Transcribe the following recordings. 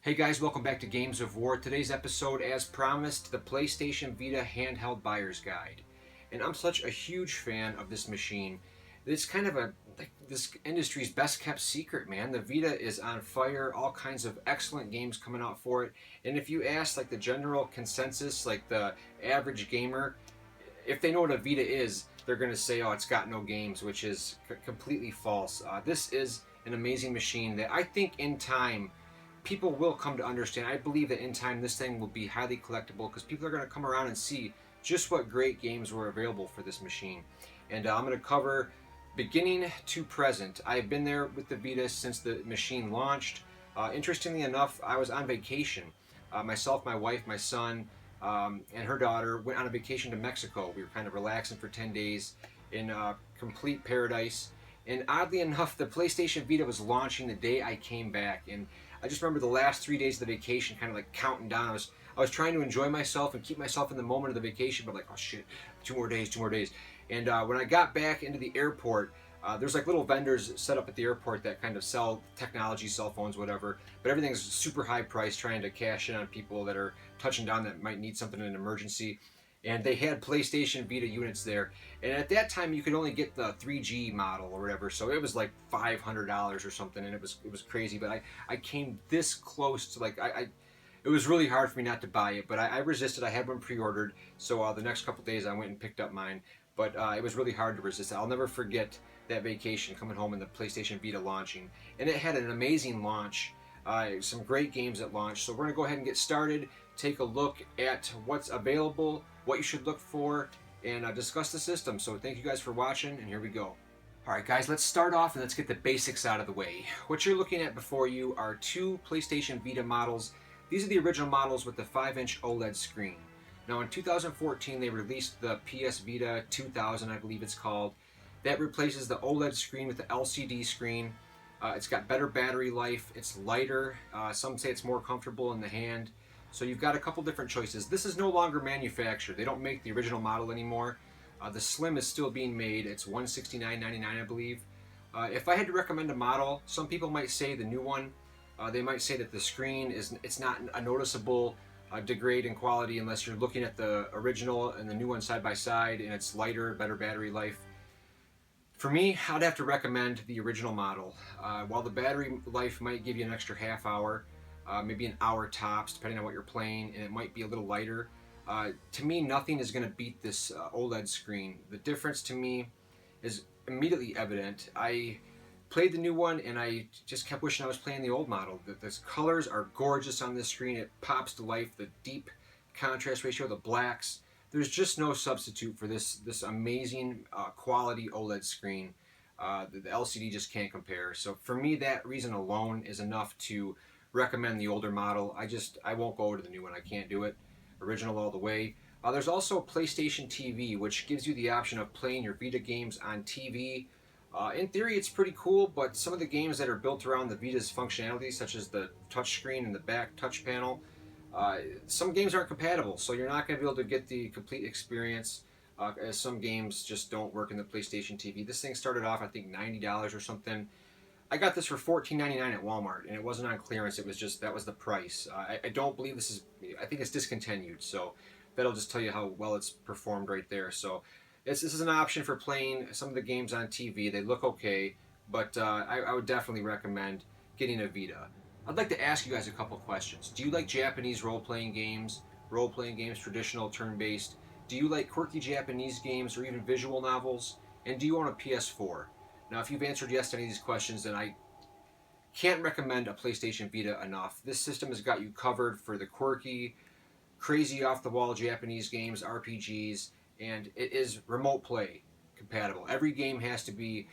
Hey guys, welcome back to Games of War. Today's episode, as promised, the PlayStation Vita Handheld Buyer's Guide. And I'm such a huge fan of this machine. It's kind of this industry's best kept secret, man. The Vita is on fire, all kinds of excellent games coming out for it. And if you ask the general consensus, the average gamer, if they know what a Vita is, they're going to say, oh, it's got no games, which is completely false. This is an amazing machine that I think in time people will come to understand. I believe that in time this thing will be highly collectible because people are going to come around and see just what great games were available for this machine. And I'm going to cover beginning to present. I've been there with the Vita since the machine launched. Interestingly enough, I was on vacation. Myself, my wife, my son, and her daughter went on a vacation to Mexico. We were kind of relaxing for 10 days in complete paradise. And oddly enough, the PlayStation Vita was launching the day I came back. And I just remember the last 3 days of the vacation kind of counting down. I was trying to enjoy myself and keep myself in the moment of the vacation, but oh shit, 2 more days, 2 more days. And when I got back into the airport, there's little vendors set up at the airport that kind of sell technology, cell phones, whatever, but everything's super high priced, trying to cash in on people that are touching down that might need something in an emergency. And they had PlayStation Vita units there. And at that time, you could only get the 3G model or whatever, so it was like $500 or something, and it was crazy. But I came this close to it was really hard for me not to buy it, but I resisted. I had one pre-ordered, so the next couple days I went and picked up mine. But it was really hard to resist. I'll never forget that vacation, coming home and the PlayStation Vita launching. And it had an amazing launch, some great games at launch. So we're going to go ahead and get started, take a look at what's available, what you should look for, and discuss the system. So thank you guys for watching, and here we go. Alright guys, let's start off and let's get the basics out of the way. What you're looking at before you are two PlayStation Vita models. These are the original models with the 5-inch OLED screen. Now in 2014 they released the PS Vita 2000, I believe it's called. That replaces the OLED screen with the LCD screen. It's got better battery life, it's lighter, some say it's more comfortable in the hand. So you've got a couple different choices. This is no longer manufactured. They don't make the original model anymore. The Slim is still being made. It's $169.99, I believe. If I had to recommend a model, some people might say the new one. They might say that the screen it's not a noticeable degrade in quality unless you're looking at the original and the new one side by side, and it's lighter, better battery life. For me, I'd have to recommend the original model. While the battery life might give you an extra half hour, maybe an hour tops, depending on what you're playing, and it might be a little lighter. To me, nothing is going to beat this OLED screen. The difference to me is immediately evident. I played the new one, and I just kept wishing I was playing the old model. The colors are gorgeous on this screen. It pops to life. The deep contrast ratio, the blacks. There's just no substitute for this amazing quality OLED screen. The LCD just can't compare. So for me, that reason alone is enough to recommend the older model. I won't go over to the new one. I can't do it. Original all the way. There's also PlayStation TV, which gives you the option of playing your Vita games on TV. In theory, it's pretty cool, but some of the games that are built around the Vita's functionality, such as the touchscreen and the back touch panel, some games aren't compatible, so you're not going to be able to get the complete experience, as some games just don't work in the PlayStation TV. This thing started off, I think, $90 or something. I got this for $14.99 at Walmart, and it wasn't on clearance. It was just, that was the price. I don't believe this is, I think it's discontinued, so that'll just tell you how well it's performed right there. So this is an option for playing some of the games on TV. They look okay, but I would definitely recommend getting a Vita. I'd like to ask you guys a couple questions. Do you like Japanese role-playing games, traditional turn-based? Do you like quirky Japanese games or even visual novels? And do you own a PS4? Now, if you've answered yes to any of these questions, then I can't recommend a PlayStation Vita enough. This system has got you covered for the quirky, crazy off-the-wall Japanese games, RPGs, and it is remote play compatible. Every game has to be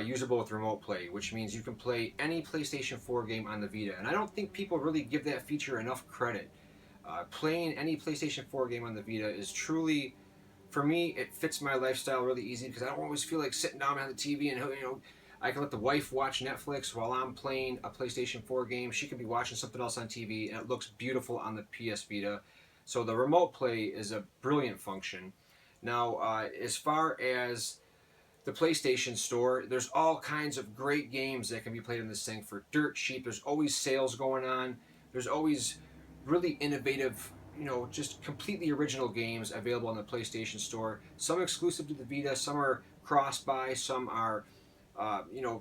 usable with remote play, which means you can play any PlayStation 4 game on the Vita. And I don't think people really give that feature enough credit. Playing any PlayStation 4 game on the Vita is truly, for me, it fits my lifestyle really easy because I don't always feel like sitting down behind the TV and, I can let the wife watch Netflix while I'm playing a PlayStation 4 game. She can be watching something else on TV, and it looks beautiful on the PS Vita. So the remote play is a brilliant function. Now, as far as the PlayStation Store, there's all kinds of great games that can be played in this thing for dirt cheap. There's always sales going on. There's always really innovative, just completely original games available on the PlayStation Store. Some exclusive to the Vita, some are cross-buy, some are,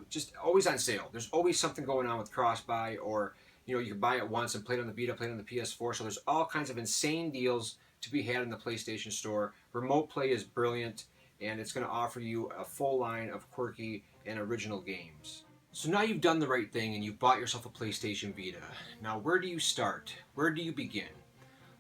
just always on sale. There's always something going on with cross-buy, or, you can buy it once and play it on the Vita, play it on the PS4. So there's all kinds of insane deals to be had in the PlayStation Store. Remote play is brilliant, and it's going to offer you a full line of quirky and original games. So now you've done the right thing and you've bought yourself a PlayStation Vita. Now where do you start? Where do you begin?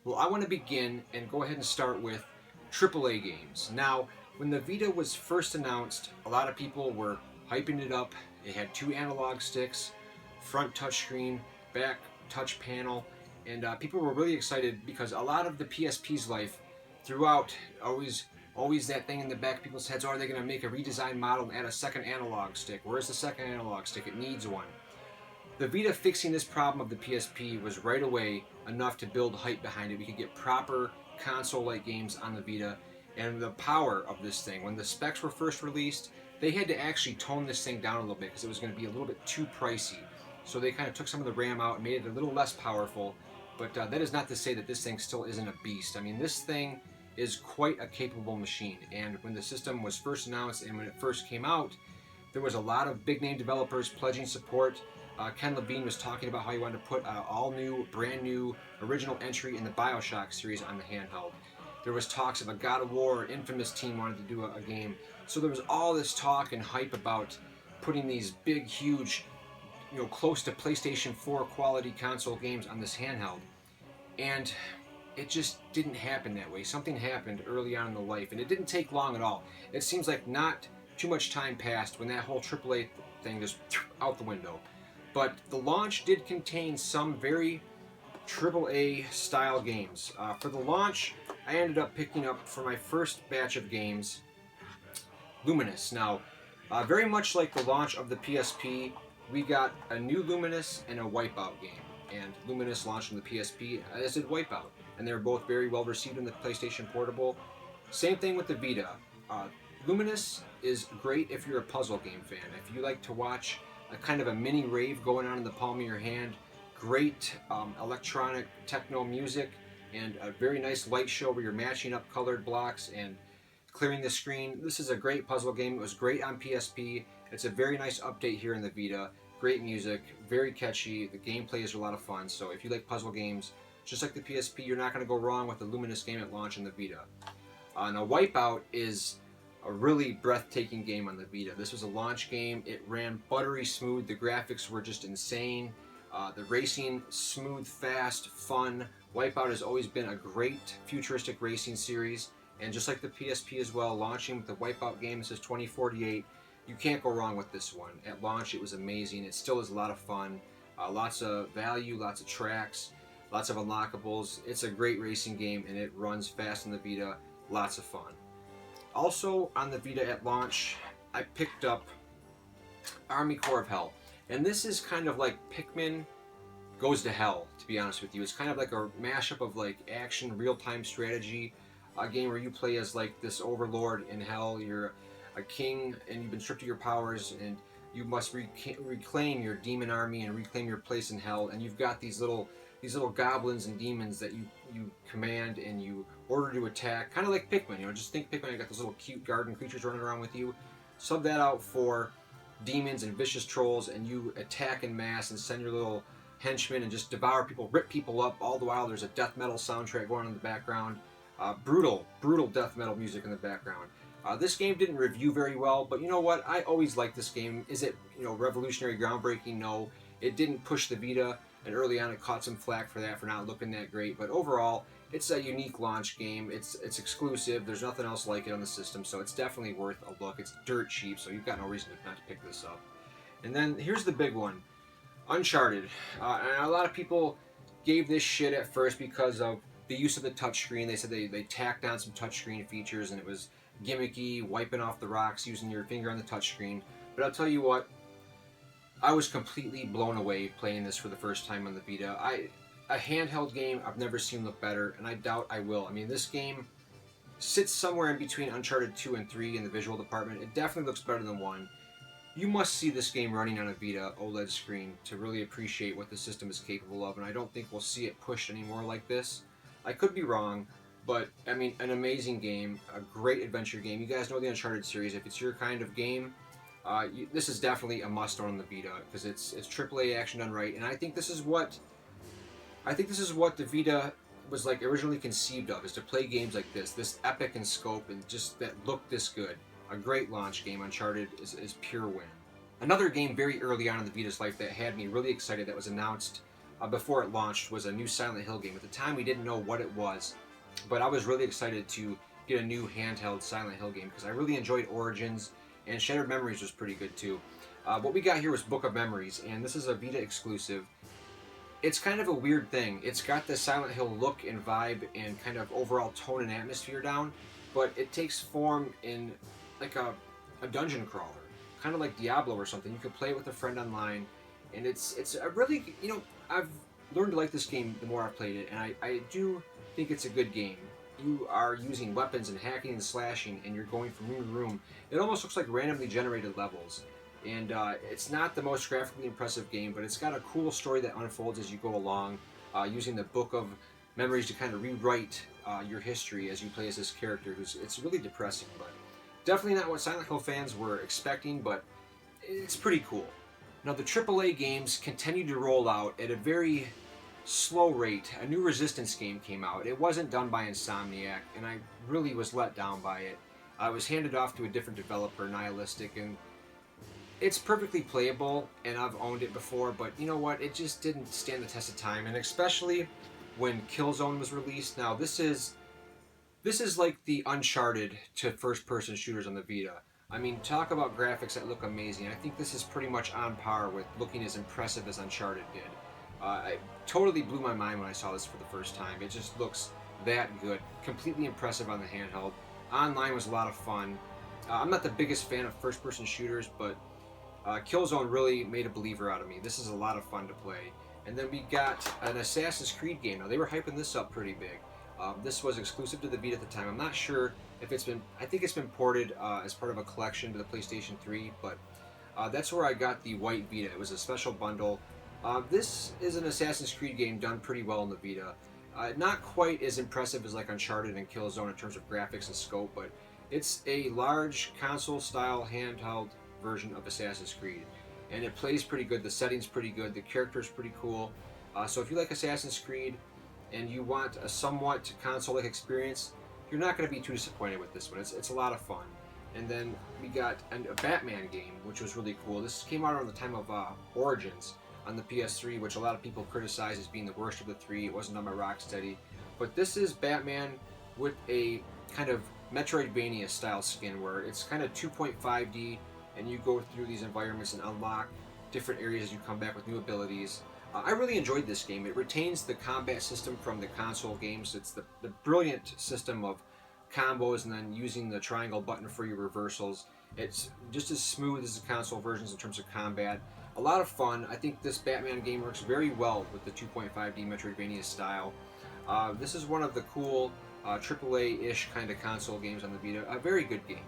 Well, I want to begin and go ahead and start with AAA games. Now, when the Vita was first announced, a lot of people were hyping it up. It had 2 analog sticks, front touchscreen, back touch panel, and people were really excited because a lot of the PSP's life throughout always that thing in the back of people's heads, are they going to make a redesigned model and add a second analog stick? Where's the second analog stick? It needs one. The Vita fixing this problem of the PSP was right away enough to build hype behind it. We could get proper console-like games on the Vita, and the power of this thing. When the specs were first released, they had to actually tone this thing down a little bit because it was going to be a little bit too pricey. So they kind of took some of the RAM out and made it a little less powerful, but that is not to say that this thing still isn't a beast. I mean, this thing is quite a capable machine, and when the system was first announced and when it first came out, there was a lot of big name developers pledging support. Ken Levine was talking about how he wanted to put an all-new, brand-new, original entry in the BioShock series on the handheld. There was talks of a God of War, Infamous team wanted to do a game. So there was all this talk and hype about putting these big, huge, close to PlayStation 4 quality console games on this handheld. And it just didn't happen that way. Something happened early on in the life, and it didn't take long at all. It seems like not too much time passed when that whole AAA thing just out the window. But the launch did contain some very AAA style games. For the launch, I ended up picking up for my first batch of games Luminous. Now, very much like the launch of the PSP, we got a new Luminous and a Wipeout game. And Luminous launched on the PSP, as did Wipeout. And they were both very well received in the PlayStation Portable. Same thing with the Vita. Luminous is great if you're a puzzle game fan. If you like to watch a kind of a mini rave going on in the palm of your hand, great electronic techno music, and a very nice light show where you're matching up colored blocks and clearing the screen. This is a great puzzle game. It was great on PSP. It's a very nice update here in the Vita. Great music, very catchy. The gameplay is a lot of fun. So if you like puzzle games, just like the PSP, you're not going to go wrong with the Luminous game at launch in the Vita. Now, Wipeout is a really breathtaking game on the Vita. This was a launch game. It ran buttery smooth. The graphics were just insane. The racing, smooth, fast, fun. Wipeout has always been a great futuristic racing series. And just like the PSP as well, launching with the Wipeout game, this is 2048. You can't go wrong with this one. At launch, it was amazing. It still is a lot of fun. Lots of value, lots of tracks, lots of unlockables. It's a great racing game, and it runs fast in the Vita. Lots of fun. Also on the Vita at launch, I picked up Army Corps of Hell. And this is kind of like Pikmin Goes to Hell, to be honest with you. It's kind of like a mashup of like action, real-time strategy, a game where you play as like this overlord in hell. You're a king and you've been stripped of your powers, and you must reclaim your demon army and reclaim your place in hell. And you've got these little goblins and demons that you command and you order to attack, kind of like Pikmin. Just think Pikmin. You got those little cute garden creatures running around with you. Sub that out for demons and vicious trolls, and you attack in mass and send your little henchmen and just devour people, rip people up. All the while there's a death metal soundtrack going on in the background. Brutal death metal music in the background. This game didn't review very well, but you know what? I always liked this game. Is it revolutionary, groundbreaking? No. It didn't push the Vita, and early on it caught some flack for that, for not looking that great. But overall, it's a unique launch game. It's exclusive. There's nothing else like it on the system, so it's definitely worth a look. It's dirt cheap, so you've got no reason not to pick this up. And then here's the big one, Uncharted. And a lot of people gave this shit at first because of the use of the touchscreen. They said they tacked on some touchscreen features, and it was gimmicky, wiping off the rocks, using your finger on the touchscreen. But I'll tell you what, I was completely blown away playing this for the first time on the Vita. A handheld game I've never seen look better, and I doubt I will. I mean, this game sits somewhere in between Uncharted 2 and 3 in the visual department. It definitely looks better than 1. You must see this game running on a Vita OLED screen to really appreciate what the system is capable of, and I don't think we'll see it pushed anymore like this. I could be wrong, but I mean, an amazing game, a great adventure game. You guys know the Uncharted series. If it's your kind of game, this is definitely a must-own on the Vita because it's AAA action done right, and I think this is what the Vita was like originally conceived of, is to play games like this epic in scope and just that look this good. A great launch game. Uncharted is pure win. Another game very early on in the Vita's life that had me really excited that was announced before it launched was a new Silent Hill game. At the time, we didn't know what it was, but I was really excited to get a new handheld Silent Hill game because I really enjoyed Origins, and Shattered Memories was pretty good too. What we got here was Book of Memories, and this is a Vita exclusive. It's kind of a weird thing. It's got the Silent Hill look and vibe and kind of overall tone and atmosphere down, but it takes form in like a dungeon crawler, kind of like Diablo or something. You can play it with a friend online, and it's a really, I've learned to like this game the more I've played it, and I do think it's a good game. You are using weapons and hacking and slashing, and you're going from room to room. It almost looks like randomly generated levels, and it's not the most graphically impressive game, but it's got a cool story that unfolds as you go along, using the Book of Memories to kind of rewrite your history as you play as this character it's really depressing, but definitely not what Silent Hill fans were expecting, but it's pretty cool. Now, the AAA games continue to roll out at a very slow rate. A new Resistance game came out. It wasn't done by Insomniac, and I really was let down by it. I was handed off to a different developer, Nihilistic, and it's perfectly playable, and I've owned it before, but you know what? It just didn't stand the test of time, and especially when Killzone was released. Now, this is like the Uncharted to first-person shooters on the Vita. I mean, talk about graphics that look amazing. I think this is pretty much on par with looking as impressive as Uncharted did. It totally blew my mind when I saw this for the first time. It just looks that good. Completely impressive on the handheld. Online was a lot of fun. I'm not the biggest fan of first-person shooters, but Killzone really made a believer out of me. This is a lot of fun to play. And then we got an Assassin's Creed game. Now, they were hyping this up pretty big. This was exclusive to the Vita at the time. I'm not sure if it's been... I think it's been ported as part of a collection to the PlayStation 3, but that's where I got the white Vita. It was a special bundle. This is an Assassin's Creed game done pretty well in the Vita. Not quite as impressive as like Uncharted and Killzone in terms of graphics and scope, but it's a large console-style handheld version of Assassin's Creed. And it plays pretty good, the setting's pretty good, the character's pretty cool. So if you like Assassin's Creed and you want a somewhat console-like experience, you're not going to be too disappointed with this one. It's a lot of fun. And then we got a Batman game, which was really cool. This came out around the time of Origins on the PS3, which a lot of people criticize as being the worst of the three. It wasn't done by Rocksteady. But this is Batman with a kind of Metroidvania-style skin where it's kind of 2.5D, and you go through these environments and unlock different areas as you come back with new abilities. I really enjoyed this game. It retains the combat system from the console games. It's the brilliant system of combos and then using the triangle button for your reversals. It's just as smooth as the console versions in terms of combat. A lot of fun. I think this Batman game works very well with the 2.5D Metroidvania style. This is one of the cool AAA-ish kind of console games on the Vita. A very good game.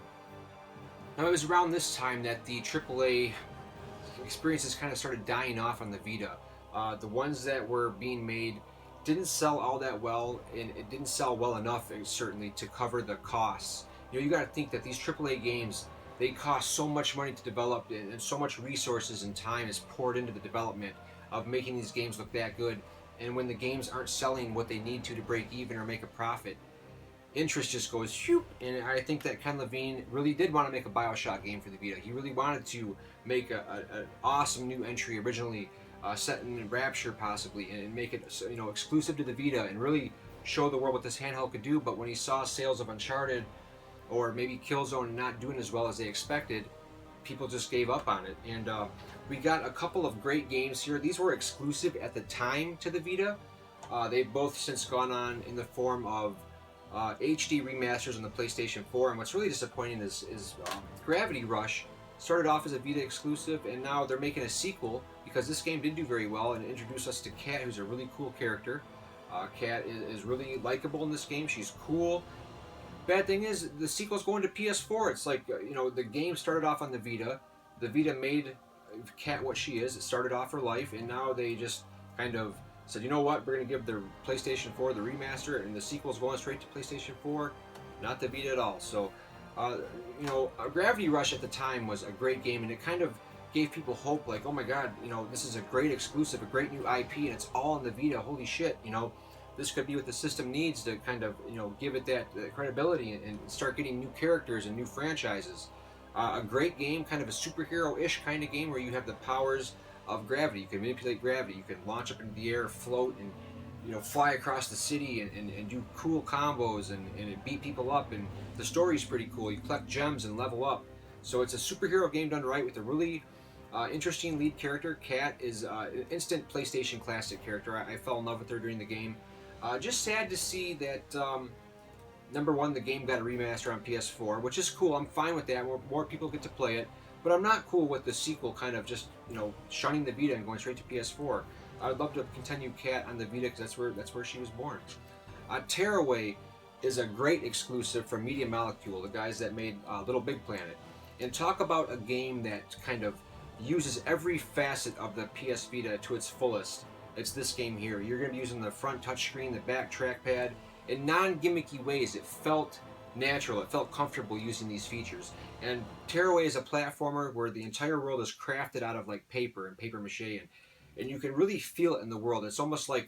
Now, it was around this time that the AAA experiences kind of started dying off on the Vita. The ones that were being made didn't sell all that well, and it didn't sell well enough, certainly, to cover the costs. You got to think that these AAA games, they cost so much money to develop, and so much resources and time is poured into the development of making these games look that good. And when the games aren't selling what they need to break even or make a profit, interest just goes shoop. And I think that Ken Levine really did want to make a BioShock game for the Vita. He really wanted to make an awesome new entry, originally set in Rapture possibly, and make it exclusive to the Vita and really show the world what this handheld could do. But when he saw sales of Uncharted or maybe Killzone not doing as well as they expected, people just gave up on it. And we got a couple of great games here. These were exclusive at the time to the Vita. They've both since gone on in the form of HD remasters on the PlayStation 4. And what's really disappointing is Gravity Rush started off as a Vita exclusive, and now they're making a sequel because this game did do very well and introduced us to Kat, who's a really cool character. Kat is really likable in this game. She's cool. Bad thing is, the sequel's going to PS4. It's like, the game started off on the Vita. the Vita made Kat what she is. It started off her life, and now they just kind of said, you know what, we're going to give the PlayStation 4 the remaster, and the sequel's going straight to PlayStation 4, not the Vita at all. So, you know, Gravity Rush at the time was a great game, and it kind of gave people hope, like, oh my god, you know, this is a great exclusive, a great new IP, and it's all on the Vita. Holy shit, you know, this could be what the system needs to kind of, you know, give it that credibility and start getting new characters and new franchises. A great game, kind of a superhero-ish kind of game where you have the powers of gravity. You can manipulate gravity. You can launch up into the air, float, and, you know, fly across the city and do cool combos and beat people up. And the story's pretty cool. You collect gems and level up. So it's a superhero game done right with a really interesting lead character. Kat is an instant PlayStation classic character. I fell in love with her during the game. Just sad to see that, number one, the game got a remaster on PS4, which is cool. I'm fine with that. More people get to play it. But I'm not cool with the sequel kind of just, you know, shunning the Vita and going straight to PS4. I would love to continue Kat on the Vita because that's where she was born. Tearaway is a great exclusive from Media Molecule, the guys that made Little Big Planet. And talk about a game that kind of uses every facet of the PS Vita to its fullest. It's this game here. You're going to be using the front touchscreen, the back trackpad, in non-gimmicky ways. It felt natural. It felt comfortable using these features. And Tearaway is a platformer where the entire world is crafted out of like paper and paper mache, and you can really feel it in the world. It's almost like,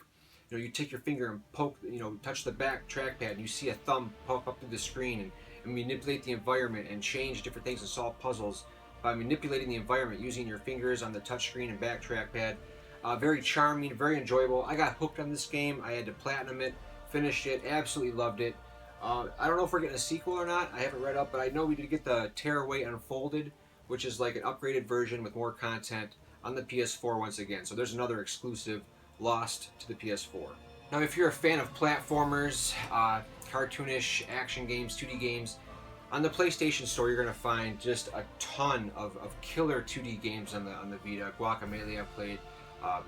you know, you take your finger and poke, you know, touch the back trackpad, and you see a thumb poke up through the screen and manipulate the environment and change different things and solve puzzles by manipulating the environment using your fingers on the touchscreen and back trackpad. Very charming, very enjoyable. I got hooked on this game. I had to platinum it, finished it, absolutely loved it. I don't know if we're getting a sequel or not. I haven't read up, but I know we did get the Tearaway Unfolded, which is like an upgraded version with more content on the PS4 once again. So there's another exclusive lost to the PS4. Now, if you're a fan of platformers, cartoonish action games, 2D games, on the PlayStation Store you're going to find just a ton of killer 2D games on the Vita. Guacamelee I played.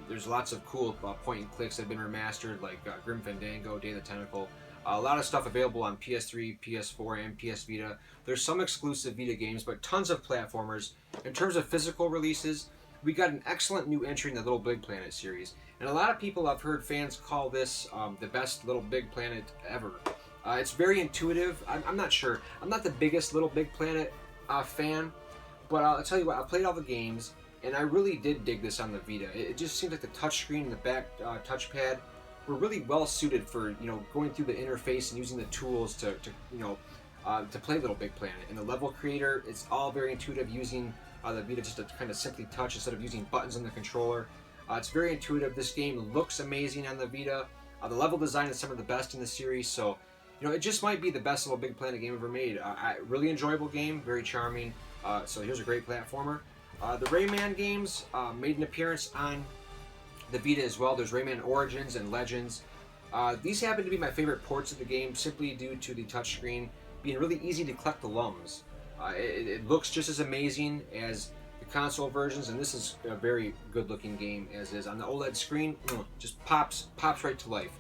There's lots of cool point and clicks that have been remastered, like Grim Fandango, Day of the Tentacle. A lot of stuff available on PS3, PS4, and PS Vita. There's some exclusive Vita games, but tons of platformers. In terms of physical releases, we got an excellent new entry in the Little Big Planet series. And a lot of people, I've heard fans call this the best Little Big Planet ever. It's very intuitive. I'm not sure. I'm not the biggest Little Big Planet fan, but I'll tell you what, I played all the games, and I really did dig this on the Vita. It just seems like the touchscreen and the back touchpad were really well suited for, you know, going through the interface and using the tools to play Little Big Planet. And the level creator, it's all very intuitive, using the Vita just to kind of simply touch instead of using buttons on the controller. It's very intuitive. This game looks amazing on the Vita. The level design is some of the best in the series, so, you know, it just might be the best Little Big Planet game ever made. Really enjoyable game, very charming. So here's a great platformer. The Rayman games made an appearance on the Vita as well. There's Rayman Origins and Legends. These happen to be my favorite ports of the game simply due to the touchscreen being really easy to collect the lums. It looks just as amazing as the console versions, and this is a very good looking game as is. On the OLED screen, just pops right to life.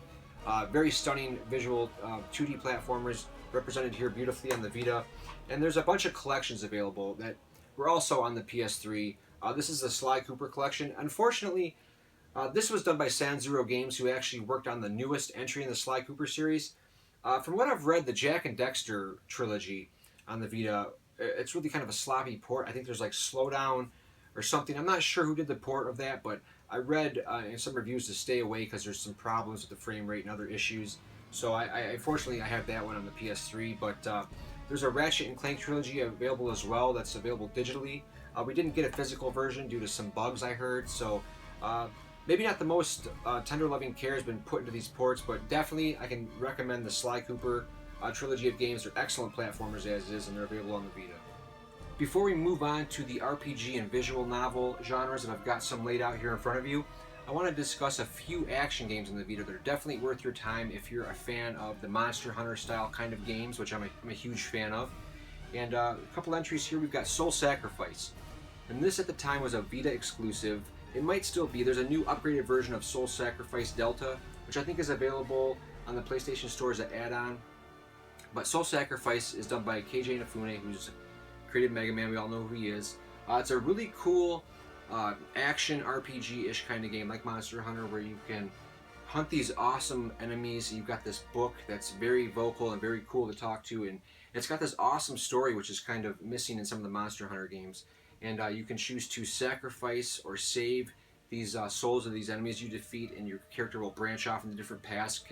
Very stunning visual 2D platformers represented here beautifully on the Vita. And there's a bunch of collections available that were also on the PS3. This is the Sly Cooper collection. Unfortunately, this was done by San Zero Games, who actually worked on the newest entry in the Sly Cooper series. From what I've read, the Jak and Dexter trilogy on the Vita, it's really kind of a sloppy port. I think there's like Slowdown or something. I'm not sure who did the port of that, but I read in some reviews to stay away because there's some problems with the frame rate and other issues. So unfortunately, I have that one on the PS3, but there's a Ratchet and Clank trilogy available as well that's available digitally. We didn't get a physical version due to some bugs I heard, so maybe not the most tender loving care has been put into these ports, but definitely I can recommend the Sly Cooper trilogy of games. They're excellent platformers as is, and they're available on the Vita. Before we move on to the RPG and visual novel genres, and I've got some laid out here in front of you, I want to discuss a few action games in the Vita that are definitely worth your time if you're a fan of the Monster Hunter style kind of games, which I'm a huge fan of. And a couple entries here, we've got Soul Sacrifice. And this at the time was a Vita exclusive. It might still be. There's a new upgraded version of Soul Sacrifice Delta, which I think is available on the PlayStation Store as an add-on. But Soul Sacrifice is done by KJ Inafune, who's created Mega Man. We all know who he is. It's a really cool action RPG-ish kind of game, like Monster Hunter, where you can hunt these awesome enemies. You've got this book that's very vocal and very cool to talk to, and it's got this awesome story, which is kind of missing in some of the Monster Hunter games. And you can choose to sacrifice or save these souls of these enemies you defeat, and your character will branch off into different paths,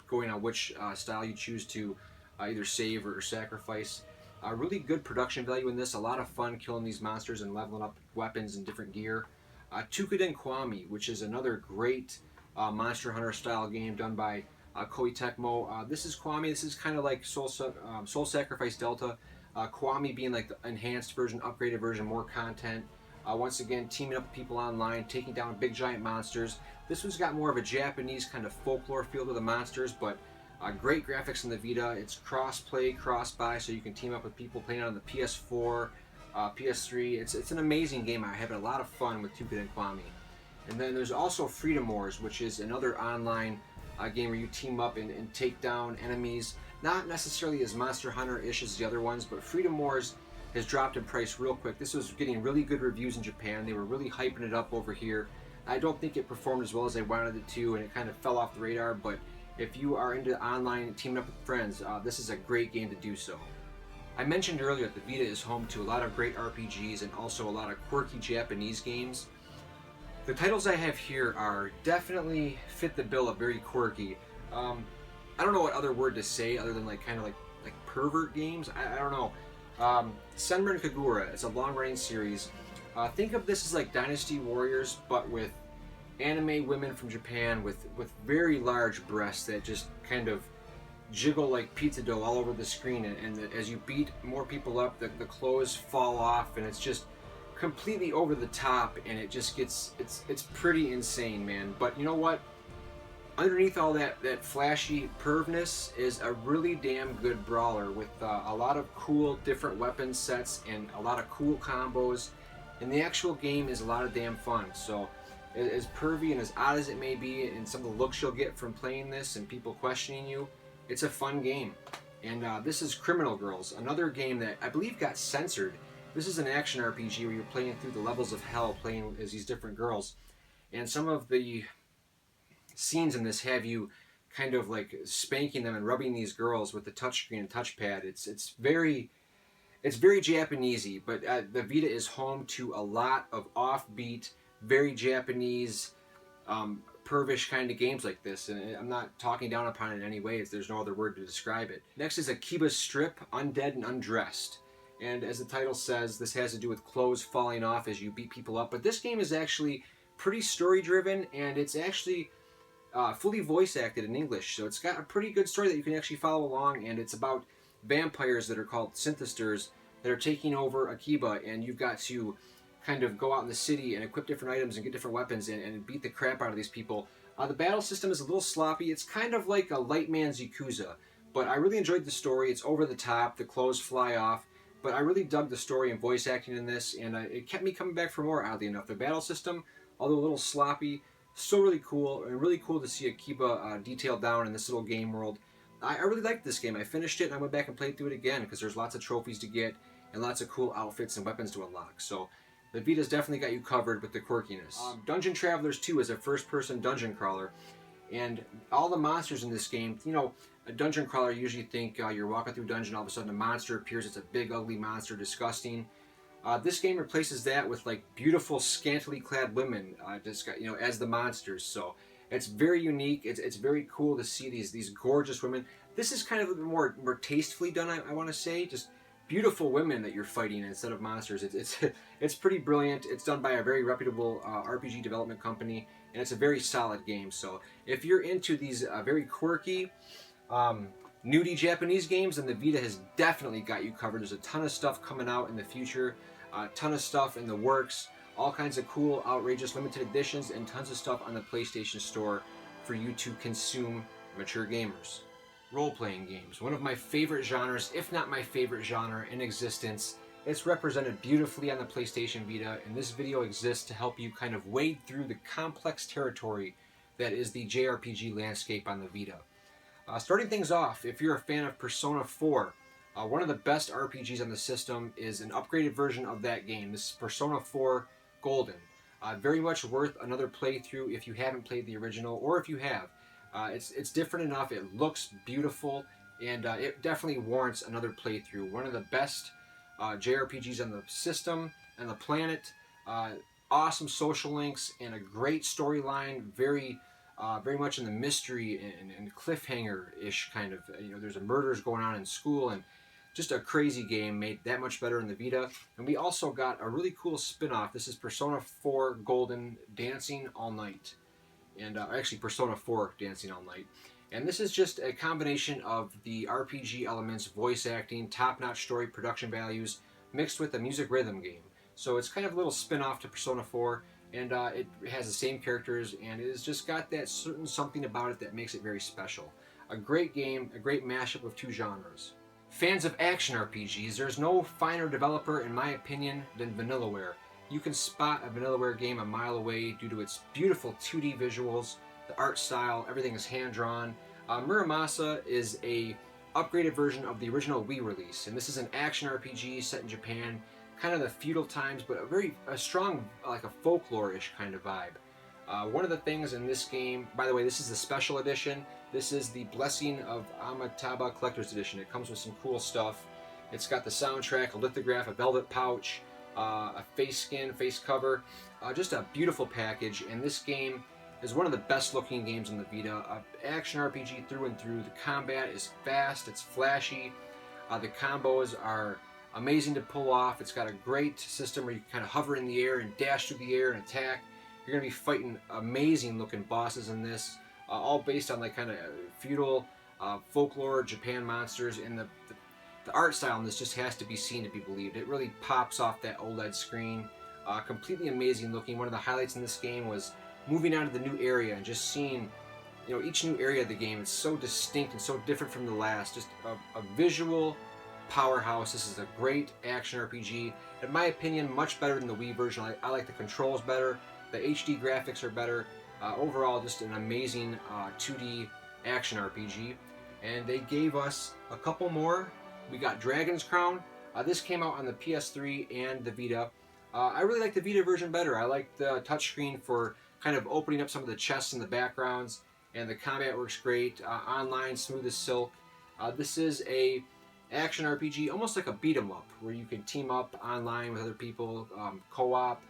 going on which style you choose to either save or sacrifice. Really good production value in this. A lot of fun killing these monsters and leveling up weapons and different gear. Tukuden Kwami, which is another great Monster Hunter style game done by Koei Tecmo. This is Kwami. This is kind of like Soul Sacrifice Delta. Kwami being like the enhanced version, upgraded version, more content. Once again, teaming up with people online, taking down big giant monsters. This one's got more of a Japanese kind of folklore feel to the monsters, but great graphics in the Vita. It's cross-play, cross-buy, so you can team up with people playing on the PS4, PS3. It's an amazing game. I'm having a lot of fun with Tukuden Kwami. And then there's also Freedom Wars, which is another online game where you team up and take down enemies. Not necessarily as Monster Hunter-ish as the other ones, but Freedom Wars has dropped in price real quick. This was getting really good reviews in Japan. They were really hyping it up over here. I don't think it performed as well as they wanted it to, and it kind of fell off the radar, but if you are into online teaming up with friends, this is a great game to do so. I mentioned earlier that the Vita is home to a lot of great RPGs and also a lot of quirky Japanese games. The titles I have here are definitely fit the bill of very quirky. I don't know what other word to say other than like pervert games. I don't know. Senran Kagura, it's a long-running series. Think of this as like Dynasty Warriors, but with anime women from Japan with very large breasts that just kind of jiggle like pizza dough all over the screen, and as you beat more people up, the clothes fall off, and it's just completely over the top, and it just gets it's pretty insane, man. But you know what? Underneath all that flashy pervness is a really damn good brawler with a lot of cool different weapon sets and a lot of cool combos, and the actual game is a lot of damn fun. So as pervy and as odd as it may be, and some of the looks you'll get from playing this and people questioning you, it's a fun game. And this is Criminal Girls, another game that I believe got censored. This is an action RPG where you're playing through the levels of hell, playing as these different girls, and some of the scenes in this have you kind of like spanking them and rubbing these girls with the touchscreen and touchpad. It's very Japanesey, but the Vita is home to a lot of offbeat, very Japanese, pervish kind of games like this, and I'm not talking down upon it in any way. There's no other word to describe it. Next is Akiba Strip, Undead and Undressed. And as the title says, this has to do with clothes falling off as you beat people up. But this game is actually pretty story-driven, and it's actually fully voice-acted in English. So it's got a pretty good story that you can actually follow along, and it's about vampires that are called synthesters that are taking over Akiba, and you've got to kind of go out in the city and equip different items and get different weapons and beat the crap out of these people. The battle system is a little sloppy. It's kind of like a light man's Yakuza, but I really enjoyed the story. It's over the top. The clothes fly off. But I really dug the story and voice acting in this, and it kept me coming back for more, oddly enough. The battle system, although a little sloppy, still really cool, and really cool to see Akiba detailed down in this little game world. I really liked this game. I finished it, and I went back and played through it again, because there's lots of trophies to get, and lots of cool outfits and weapons to unlock. So the Vita's definitely got you covered with the quirkiness. Dungeon Travelers 2 is a first-person dungeon crawler, and all the monsters in this game, you know, a dungeon crawler, you usually think you're walking through a dungeon, all of a sudden a monster appears. It's a big, ugly monster, disgusting. This game replaces that with like beautiful, scantily clad women, as the monsters. So it's very unique. It's very cool to see these gorgeous women. This is kind of a bit more tastefully done, I want to say. Just beautiful women that you're fighting instead of monsters. It's pretty brilliant. It's done by a very reputable RPG development company, and it's a very solid game. So if you're into these very quirky, nudie Japanese games, and the Vita has definitely got you covered. There's a ton of stuff coming out in the future, a ton of stuff in the works, all kinds of cool, outrageous limited editions, and tons of stuff on the PlayStation Store for you to consume, mature gamers. Role-playing games, one of my favorite genres, if not my favorite genre in existence. It's represented beautifully on the PlayStation Vita, and this video exists to help you kind of wade through the complex territory that is the JRPG landscape on the Vita. Starting things off, if you're a fan of Persona 4, One of the best RPGs on the system is an upgraded version of that game. This is Persona 4 Golden. Very much worth another playthrough if you haven't played the original, or if you have. It's different enough, it looks beautiful, and it definitely warrants another playthrough. One of the best JRPGs on the system and the planet. Awesome social links and a great storyline. Very much in the mystery and cliffhanger-ish kind of. There's a murders going on in school, and just a crazy game made that much better in the Vita. And we also got a really cool spin-off. This is Persona 4 Golden Dancing All Night. And actually Persona 4 Dancing All Night. And this is just a combination of the RPG elements, voice acting, top-notch story production values, mixed with a music rhythm game. So it's kind of a little spin-off to Persona 4, and it has the same characters, and it has just got that certain something about it that makes it very special. A great game, a great mashup of two genres. Fans of action RPGs, there's no finer developer, in my opinion, than Vanillaware. You can spot a Vanillaware game a mile away due to its beautiful 2D visuals, the art style, everything is hand-drawn. Muramasa is a upgraded version of the original Wii release, and this is an action RPG set in Japan, kind of the feudal times, but a strong, like a folklore-ish kind of vibe. One of the things in this game, by the way, this is the special edition. This is the Blessing of Amitabha Collector's Edition. It comes with some cool stuff. It's got the soundtrack, a lithograph, a velvet pouch, a face skin, face cover, just a beautiful package. And this game is one of the best looking games on the Vita. Action RPG through and through. The combat is fast, it's flashy. The combos are amazing to pull off. It's got a great system where you kind of hover in the air and dash through the air and attack. You're going to be fighting amazing looking bosses in this, all based on like kind of feudal folklore Japan monsters, and the art style in this just has to be seen to be believed. It really pops off that OLED screen. Completely amazing looking. One of the highlights in this game was moving out of the new area and just seeing, each new area of the game is so distinct and so different from the last. Just a visual powerhouse. This is a great action RPG. In my opinion, much better than the Wii version. I like the controls better. The HD graphics are better. Overall, just an amazing 2D action RPG. And they gave us a couple more. We got Dragon's Crown. This came out on the PS3 and the Vita. I really like the Vita version better. I like the touchscreen for kind of opening up some of the chests and the backgrounds, and the combat works great. Online, smooth as silk. This is a action RPG, almost like a beat 'em up, where you can team up online with other people, co-op.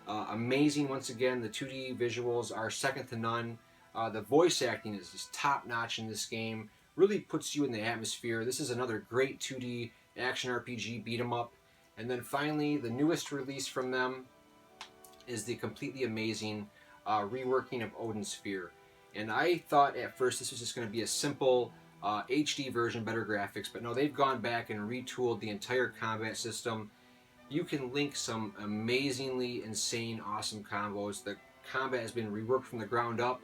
Amazing once again. The 2D visuals are second to none. The voice acting is just top notch in this game. Really puts you in the atmosphere. This is another great 2D action RPG beat 'em up. And then finally, the newest release from them is the completely amazing reworking of Odin's Sphere. And I thought at first this was just going to be a simple HD version, better graphics, but no, they've gone back and retooled the entire combat system. You can link some amazingly insane, awesome combos. The combat has been reworked from the ground up.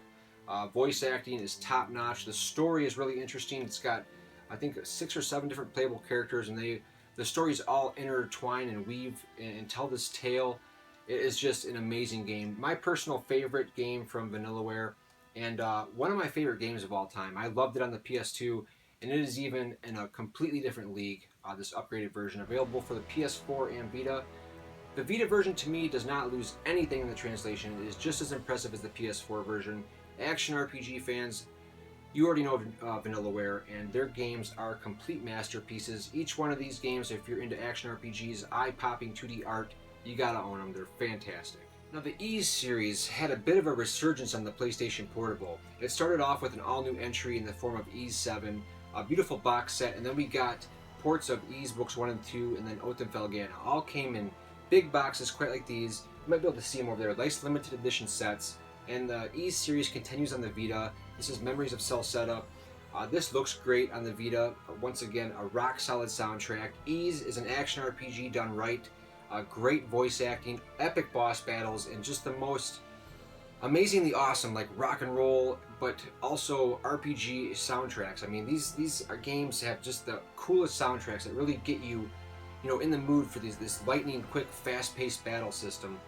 Voice acting is top notch. The story is really interesting. It's got, I think, 6 or 7 different playable characters, and the stories all intertwine and weave and tell this tale. It is just an amazing game. My personal favorite game from Vanillaware, and one of my favorite games of all time. I loved it on the PS2, and it is even in a completely different league, this upgraded version, available for the PS4 and Vita. The Vita version, to me, does not lose anything in the translation. It is just as impressive as the PS4 version. Action RPG fans, you already know Vanillaware, and their games are complete masterpieces. Each one of these games, if you're into action RPGs, eye-popping 2D art, you gotta own them. They're fantastic. Now, the Ys series had a bit of a resurgence on the PlayStation Portable. It started off with an all-new entry in the form of Ys 7, a beautiful box set, and then we got ports of Ys Books 1 and 2, and then Otenfelgana. All came in big boxes, quite like these. You might be able to see them over there. Nice limited edition sets. And the Ys series continues on the Vita. This is Memories of Cell Setup. This looks great on the Vita. Once again, a rock-solid soundtrack. Ys is an action RPG done right. Great voice acting, epic boss battles, and just the most amazingly awesome, like rock and roll, but also RPG soundtracks. I mean, these games have just the coolest soundtracks that really get you, in the mood for this lightning quick, fast-paced battle system.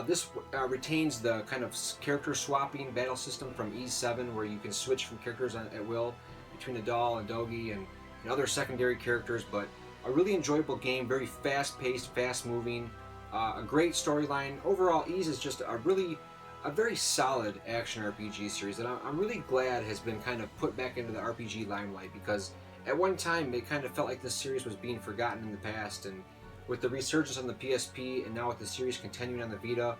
This retains the kind of character swapping battle system from Ys 7, where you can switch from characters at will between Adal and Dogi and other secondary characters, but a really enjoyable game, very fast-paced, fast-moving, a great storyline. Overall, Ys is just a very solid action RPG series that I'm really glad has been kind of put back into the RPG limelight, because at one time it kind of felt like this series was being forgotten in the past, and with the resurgence on the PSP and now with the series continuing on the Vita,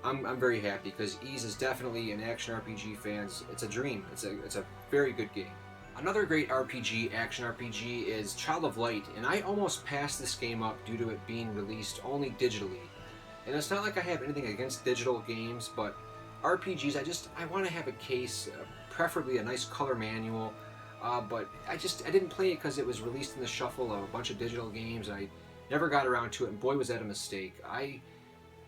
I'm very happy, because Ys is definitely an action RPG fans. It's a dream. It's a very good game. Another great RPG, action RPG, is Child of Light, and I almost passed this game up due to it being released only digitally. And it's not like I have anything against digital games, but RPGs, I want to have a case, preferably a nice color manual. But I didn't play it because it was released in the shuffle of a bunch of digital games, and I never got around to it. And boy, was that a mistake! I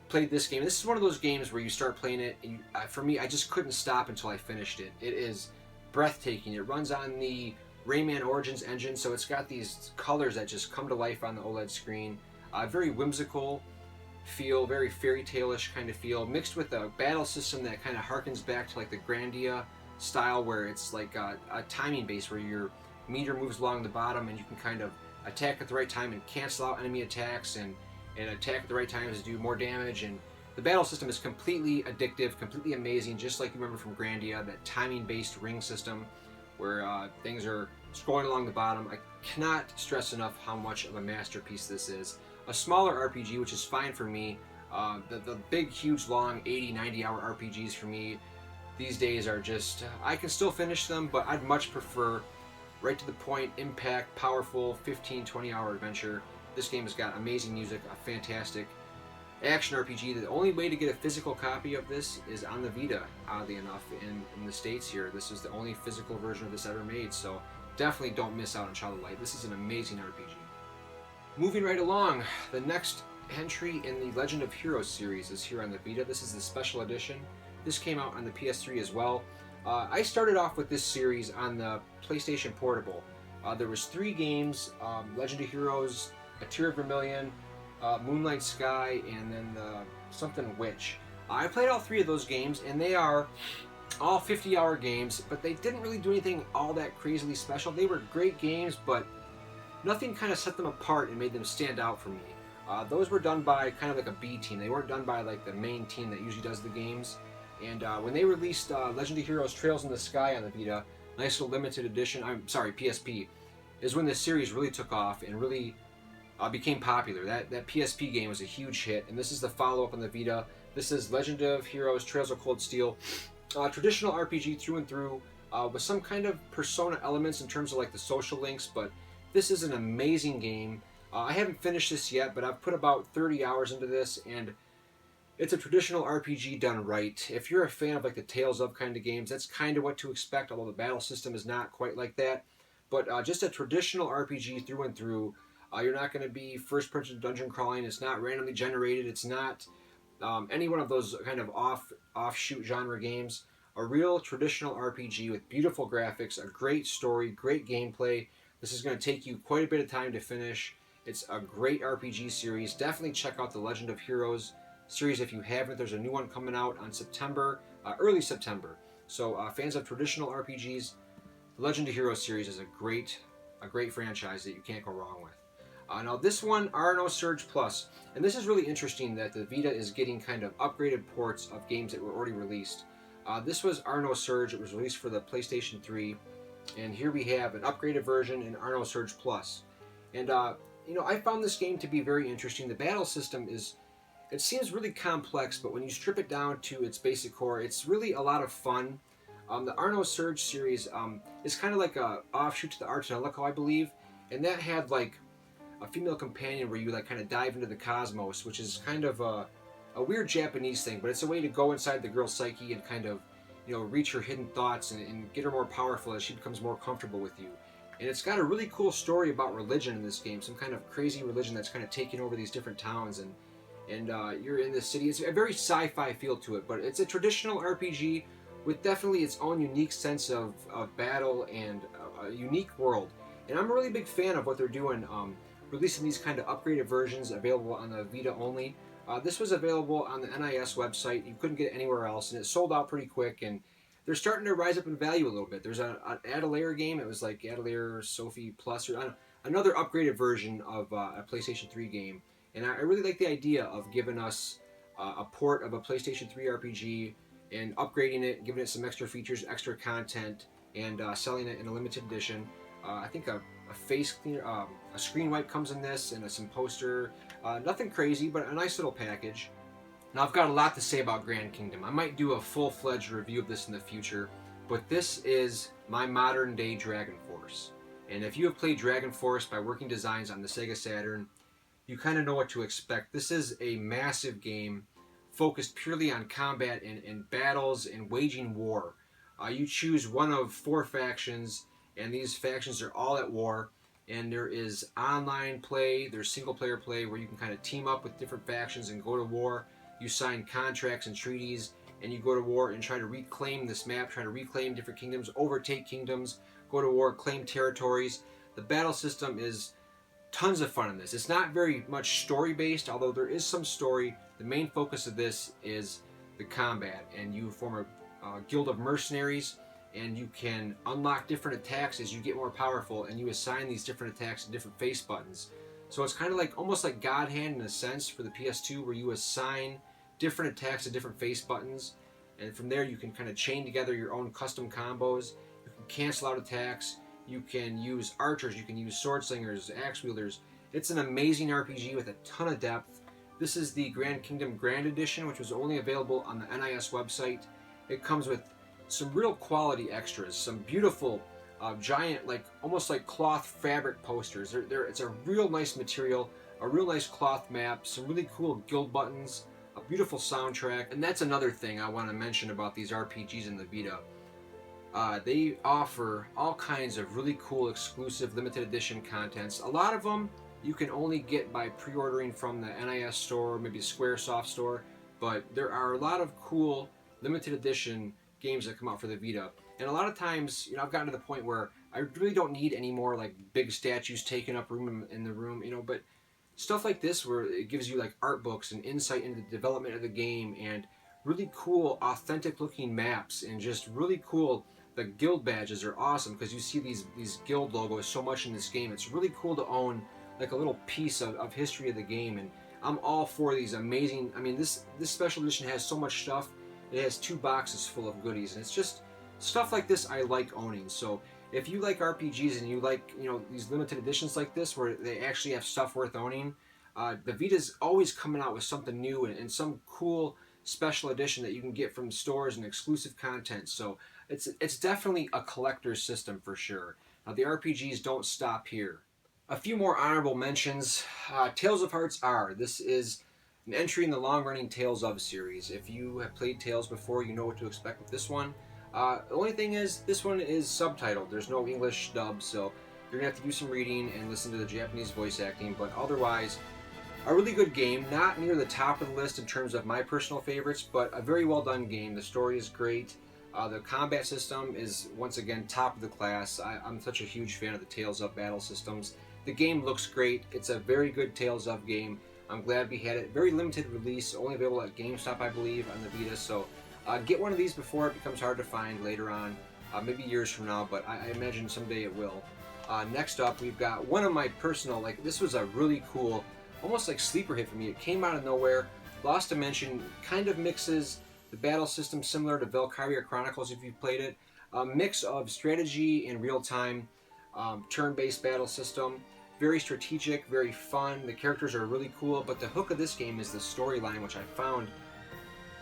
played this game. This is one of those games where you start playing it, and for me, I just couldn't stop until I finished it. It is breathtaking. It runs on the Rayman Origins engine, so it's got these colors that just come to life on the OLED screen. Very whimsical feel, very fairy tale-ish kind of feel, mixed with a battle system that kind of harkens back to like the Grandia style, where it's like a timing base where your meter moves along the bottom and you can kind of attack at the right time and cancel out enemy attacks, and attack at the right times to do more damage. And the battle system is completely addictive, completely amazing, just like you remember from Grandia, that timing-based ring system where things are scrolling along the bottom. I cannot stress enough how much of a masterpiece this is. A smaller RPG, which is fine for me. The big, huge, long 80, 90-hour RPGs for me these days are just, I can still finish them, but I'd much prefer right to the point, impact, powerful, 15, 20-hour adventure. This game has got amazing music, a fantastic action RPG. The only way to get a physical copy of this is on the Vita, oddly enough, in the States here. This is the only physical version of this ever made, so definitely don't miss out on Child of Light. This is an amazing RPG. Moving right along, the next entry in the Legend of Heroes series is here on the Vita. This is the special edition. This came out on the PS3 as well. I started off with this series on the PlayStation Portable. There was 3 games, Legend of Heroes, A Tear of Vermilion, Moonlight Sky, and then something Witch. I played all 3 of those games, and they are all 50-hour games, but they didn't really do anything all that crazily special. They were great games, but nothing kind of set them apart and made them stand out for me. Those were done by kind of like a B team. They weren't done by like the main team that usually does the games. And when they released Legend of Heroes Trails in the Sky on the Vita, nice little limited edition, PSP, is when this series really took off and really became popular. That PSP game was a huge hit, and this is the follow-up on the Vita. This is Legend of Heroes Trails of Cold Steel. Traditional RPG through and through, with some kind of Persona elements in terms of like the social links, but this is an amazing game. I haven't finished this yet, but I've put about 30 hours into this, and it's a traditional RPG done right. If you're a fan of like the Tales of kind of games, that's kind of what to expect, although the battle system is not quite like that. But just a traditional RPG through and through. You're not going to be first-person dungeon crawling. It's not randomly generated. It's not any one of those kind of offshoot genre games. A real traditional RPG with beautiful graphics, a great story, great gameplay. This is going to take you quite a bit of time to finish. It's a great RPG series. Definitely check out the Legend of Heroes series if you haven't. There's a new one coming out on early September. So fans of traditional RPGs, the Legend of Heroes series is a great franchise that you can't go wrong with. Now this one, RNO Surge Plus, and this is really interesting that the Vita is getting kind of upgraded ports of games that were already released. This was RNO Surge. It was released for the PlayStation 3, and here we have an upgraded version in RNO Surge Plus. And I found this game to be very interesting. The battle system it seems really complex, but when you strip it down to its basic core, it's really a lot of fun. The RNO Surge series is kind of like a offshoot to the Ars Noelico, I believe, and that had like a female companion where you like kind of dive into the cosmos, which is kind of a weird Japanese thing, but it's a way to go inside the girl's psyche and kind of reach her hidden thoughts and get her more powerful as she becomes more comfortable with you. And it's got a really cool story about religion in this game, some kind of crazy religion that's kind of taking over these different towns, and you're in this city. It's a very sci-fi feel to it, but it's a traditional RPG with definitely its own unique sense of battle and a unique world. And I'm a really big fan of what they're doing, releasing these kind of upgraded versions available on the Vita only. This was available on the NIS website. You couldn't get it anywhere else, and it sold out pretty quick, and they're starting to rise up in value a little bit. There's an Adelaire game. It was like Adelaire Sophie Plus, or another upgraded version of a PlayStation 3 game. And I really like the idea of giving us a port of a PlayStation 3 RPG and upgrading it, giving it some extra features, extra content, and selling it in a limited edition. I think a face cleaner, a screen wipe comes in this, and some poster. Nothing crazy, but a nice little package. Now I've got a lot to say about Grand Kingdom. I might do a full-fledged review of this in the future, but this is my modern day Dragon Force. And if you have played Dragon Force by Working Designs on the Sega Saturn, you kind of know what to expect. This is a massive game focused purely on combat and battles and waging war. You choose one of 4 factions, and these factions are all at war. And there is online play, there's single player play where you can kind of team up with different factions and go to war. You sign contracts and treaties, and you go to war and try to reclaim this map, try to reclaim different kingdoms, overtake kingdoms, go to war, claim territories. The battle system is tons of fun in this. It's not very much story based, although there is some story. The main focus of this is the combat, and you form a guild of mercenaries, and you can unlock different attacks as you get more powerful, and you assign these different attacks to different face buttons. So it's kind of like almost like God Hand in a sense for the PS2, where you assign different attacks to different face buttons, and from there you can kind of chain together your own custom combos. You can cancel out attacks. You can use archers, you can use sword slingers, axe wielders. It's an amazing RPG with a ton of depth. This is the Grand Kingdom Grand Edition, which was only available on the NIS website. It comes with some real quality extras, some beautiful giant, like almost like cloth fabric posters. It's a real nice material, a real nice cloth map, some really cool guild buttons, a beautiful soundtrack. And that's another thing I want to mention about these RPGs in the Vita. They offer all kinds of really cool exclusive limited edition contents. A lot of them you can only get by pre-ordering from the NIS store, maybe Squaresoft store, but there are a lot of cool limited edition games that come out for the Vita. And a lot of times, I've gotten to the point where I really don't need any more like big statues taking up room in the room, but stuff like this where it gives you like art books and insight into the development of the game, and really cool authentic looking maps, and just really cool. The guild badges are awesome because you see these guild logos so much in this game. It's really cool to own like a little piece of history of the game, and I'm all for these amazing. I mean, this special edition has so much stuff. It has 2 boxes full of goodies, and it's just stuff like this I like owning. So if you like RPGs and you like these limited editions like this where they actually have stuff worth owning, the Vita's always coming out with something new and some cool special edition that you can get from stores and exclusive content. So it's definitely a collector's system for sure. Now the RPGs don't stop here. A few more honorable mentions. Tales of Hearts R. This is an entry in the long-running Tales of series. If you have played Tales before, you know what to expect with this one. The only thing is, this one is subtitled. There's no English dub, so you're going to have to do some reading and listen to the Japanese voice acting, but otherwise, a really good game. Not near the top of the list in terms of my personal favorites, but a very well done game. The story is great. The combat system is, once again, top of the class. I'm such a huge fan of the Tales of battle systems. The game looks great. It's a very good Tales of game. I'm glad we had it. Very limited release, only available at GameStop, I believe, on the Vita. So get one of these before it becomes hard to find later on, maybe years from now, but I imagine someday it will. Next up, we've got one of my personal, this was a really cool, almost like sleeper hit for me. It came out of nowhere. Lost Dimension kind of mixes the battle system similar to Valkyria Chronicles if you've played it. A mix of strategy and real-time turn-based battle system. Very strategic, very fun. The characters are really cool, but the hook of this game is the storyline, which I found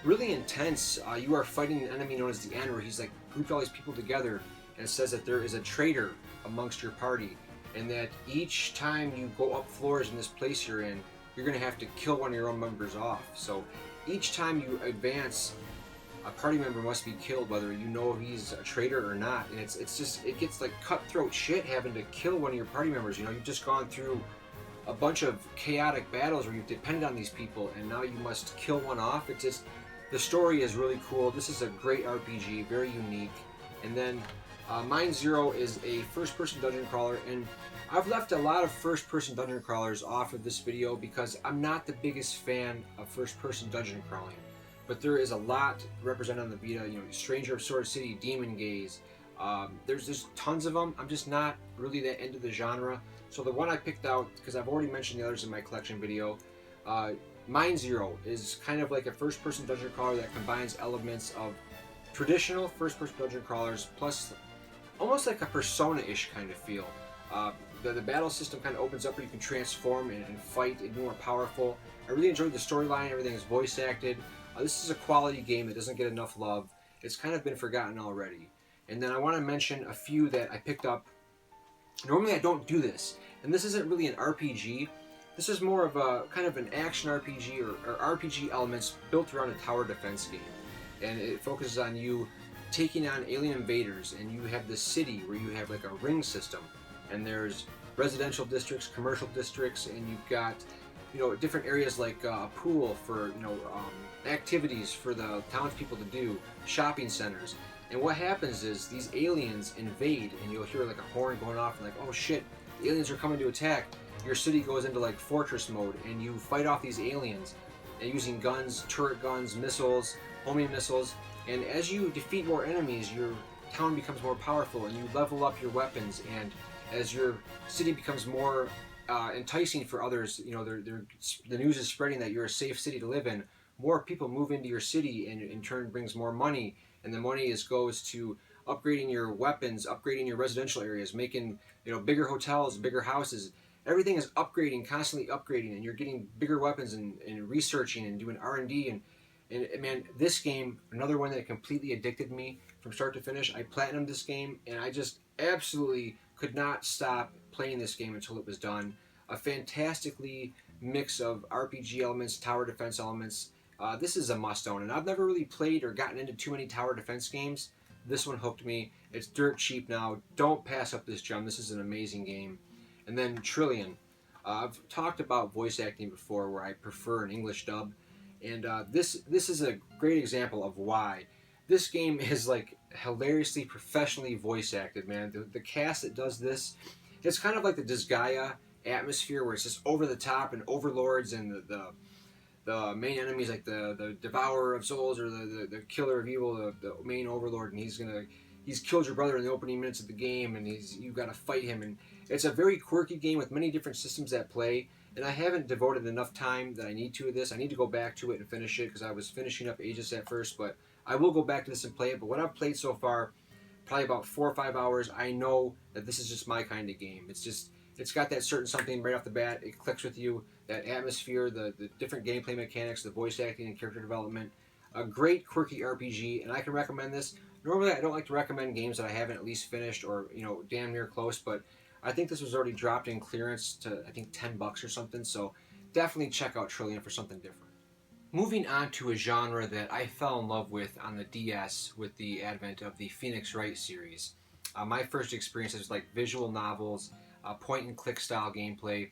really intense. You are fighting an enemy known as the End, where he's grouped all these people together, and it says that there is a traitor amongst your party, and that each time you go up floors in this place you're in, you're going to have to kill one of your own members off. So each time you advance, a party member must be killed, whether you know he's a traitor or not. And it gets like cutthroat shit having to kill one of your party members. You've just gone through a bunch of chaotic battles where you've depended on these people, and now you must kill one off. The story is really cool. This is a great RPG, very unique. And then Mine Zero is a first-person dungeon crawler, and I've left a lot of first-person dungeon crawlers off of this video because I'm not the biggest fan of first-person dungeon crawling. But there is a lot represented on the Vita. Stranger of Sword City, Demon Gaze, There's tons of them. I'm just not really that into the genre. So the one I picked out, because I've already mentioned the others in my collection video, uh, Mine Zero is kind of like a first-person dungeon crawler that combines elements of traditional first-person dungeon crawlers plus almost like a Persona-ish kind of feel. The battle system kind of opens up where you can transform and fight and be more powerful. I really enjoyed the storyline. Everything is voice acted. This is a quality game that doesn't get enough love. It's kind of been forgotten already. And then I want to mention a few that I picked up. Normally I don't do this, and this isn't really an RPG. This is more of a kind of an action RPG or RPG elements built around a tower defense game. And it focuses on you taking on alien invaders, and you have this city where you have like a ring system, and there's residential districts, commercial districts, and you've got different areas like a pool for activities for the townspeople to do, shopping centers. And what happens is these aliens invade, and you'll hear like a horn going off, and like, oh shit, the aliens are coming to attack. Your city goes into like fortress mode, and you fight off these aliens, and using guns, turret guns, missiles, homing missiles. And as you defeat more enemies, your town becomes more powerful, and you level up your weapons. And as your city becomes more enticing for others, the news is spreading that you're a safe city to live in. More people move into your city, and in turn brings more money. And the money goes to upgrading your weapons, upgrading your residential areas, making bigger hotels, bigger houses. Everything is upgrading, constantly upgrading, and you're getting bigger weapons and researching and doing R&D. And man, this game, another one that completely addicted me from start to finish. I platinumed this game, and I just absolutely could not stop playing this game until it was done. A fantastically mix of RPG elements, tower defense elements. This is a must-own, and I've never really played or gotten into too many tower defense games. This one hooked me. It's dirt cheap now. Don't pass up this gem. This is an amazing game. And then Trillion. I've talked about voice acting before, where I prefer an English dub, and this is a great example of why. This game is like hilariously professionally voice acted, man. The cast that does this, it's kind of like the Disgaea atmosphere, where it's just over the top, and overlords and the main enemies, like the devourer of souls, or the killer of evil, the main overlord, and he's killed your brother in the opening minutes of the game, and you've got to fight him. And it's a very quirky game with many different systems at play, and I haven't devoted enough time that I need to this. I need to go back to it and finish it, because I was finishing up Aegis at first, but I will go back to this and play it. But what I've played so far, probably about 4 or 5 hours, I know that this is just my kind of game. It's got that certain something right off the bat. It clicks with you. That atmosphere, the different gameplay mechanics, the voice acting and character development. A great quirky RPG, and I can recommend this. Normally, I don't like to recommend games that I haven't at least finished or damn near close, but I think this was already dropped in clearance to I think $10 or something. So definitely check out Trillion for something different. Moving on to a genre that I fell in love with on the DS with the advent of the Phoenix Wright series. My first experience is like visual novels, point-and-click style gameplay.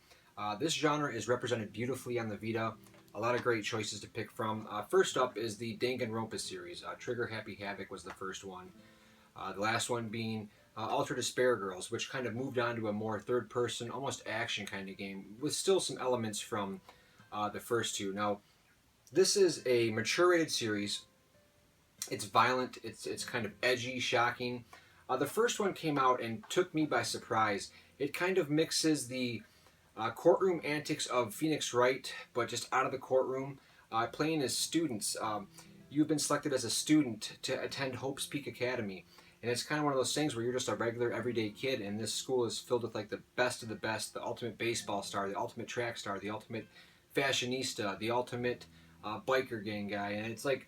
This genre is represented beautifully on the Vita. A lot of great choices to pick from. First up is the Danganronpa series. Trigger Happy Havoc was the first one. The last one being Ultra Despair Girls, which kind of moved on to a more third-person, almost action kind of game, with still some elements from the first two. Now, this is a mature-rated series. It's violent. It's kind of edgy, shocking. The first one came out and took me by surprise. It kind of mixes the courtroom antics of Phoenix Wright, but just out of the courtroom, playing as students. You've been selected as a student to attend Hope's Peak Academy, and it's kind of one of those things where you're just a regular, everyday kid, and this school is filled with like the best of the best, the ultimate baseball star, the ultimate track star, the ultimate fashionista, the ultimate biker gang guy, and it's like